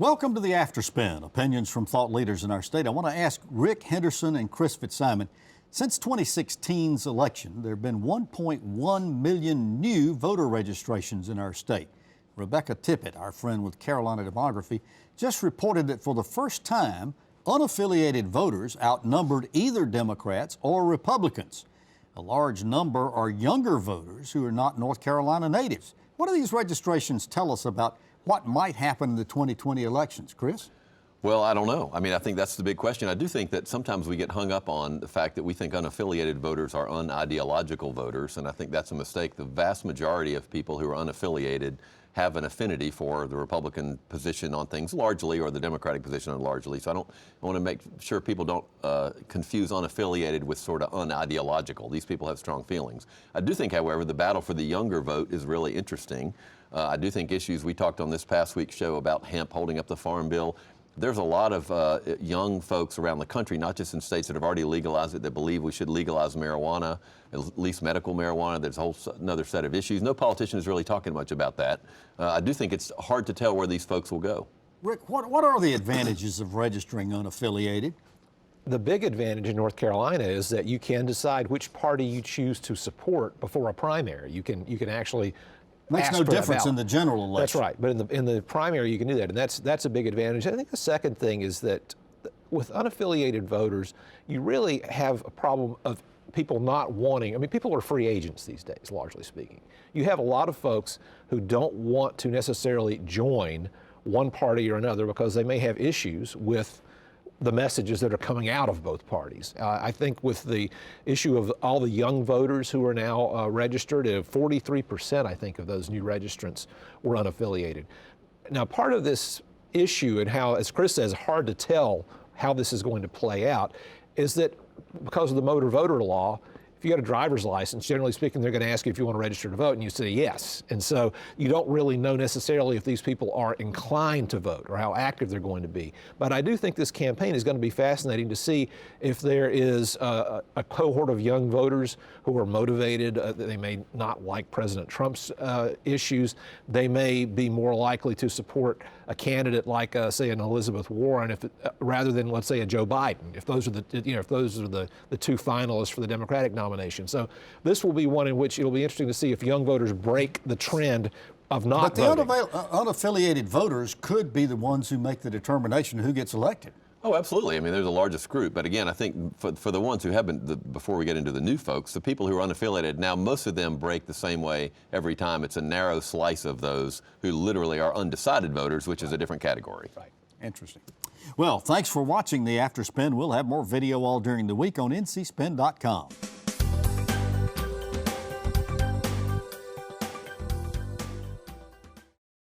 Welcome to the Afterspin, opinions from thought leaders in our state. I want to ask Rick Henderson and Chris Fitzsimon, since 2016's election, there have been 1.1 million new voter registrations in our state. Rebecca Tippett, our friend with Carolina Demography, just reported that for the first time, unaffiliated voters outnumbered either Democrats or Republicans. A large number are younger voters who are not North Carolina natives. What do these registrations tell us about what might happen in the 2020 elections? Chris? Well, I don't know. I mean, I think that's the big question. I do think that sometimes we get hung up on the fact that we think unaffiliated voters are unideological voters, and I think that's a mistake. The vast majority of people who are unaffiliated have an affinity for the Republican position on things largely, or the Democratic position on largely. So I want to make sure people don't confuse unaffiliated with sort of unideological. These people have strong feelings. I do think, however, the battle for the younger vote is really interesting. I do think issues we talked on this past week's show about hemp holding up the farm bill. There's a lot of young folks around the country, not just in states that have already legalized it, that believe we should legalize marijuana, at least medical marijuana. There's a whole another set of issues. No politician is really talking much about that. I do think it's hard to tell where these folks will go. Rick, what are the advantages of registering unaffiliated? The big advantage in North Carolina is that you can decide which party you choose to support before a primary. You can actually Makes no difference in the general election. That's right, but in the primary you can do that, and that's a big advantage. I think the second thing is that with unaffiliated voters, you really have a problem of people not wanting. I mean, people are free agents these days, largely speaking. You have a lot of folks who don't want to necessarily join one party or another because they may have issues with the messages that are coming out of both parties. I think with the issue of all the young voters who are now registered, 43% I think of those new registrants were unaffiliated. Now, part of this issue and how, as Chris says, hard to tell how this is going to play out is that because of the motor voter law, if you got a driver's license, generally speaking, they're going to ask you if you want to register to vote, and you say yes. And so you don't really know necessarily if these people are inclined to vote or how active they're going to be. But I do think this campaign is going to be fascinating to see if there is a cohort of young voters who are motivated. They may not like President Trump's issues. They may be more likely to support a candidate like, say, an Elizabeth Warren, rather than, let's say, a Joe Biden. If those are the two finalists for the Democratic nomination. So this will be one in which it'll be interesting to see if young voters break the trend of not voting. But the unaffiliated voters could be the ones who make the determination who gets elected. Oh, absolutely. I mean, they're the largest group. But again, I think for the ones who have been, before we get into the new folks, the people who are unaffiliated, now most of them break the same way every time. It's a narrow slice of those who literally are undecided voters, which is a different category. Right. Interesting. Well, thanks for watching the Afterspin. We'll have more video all during the week on ncspin.com.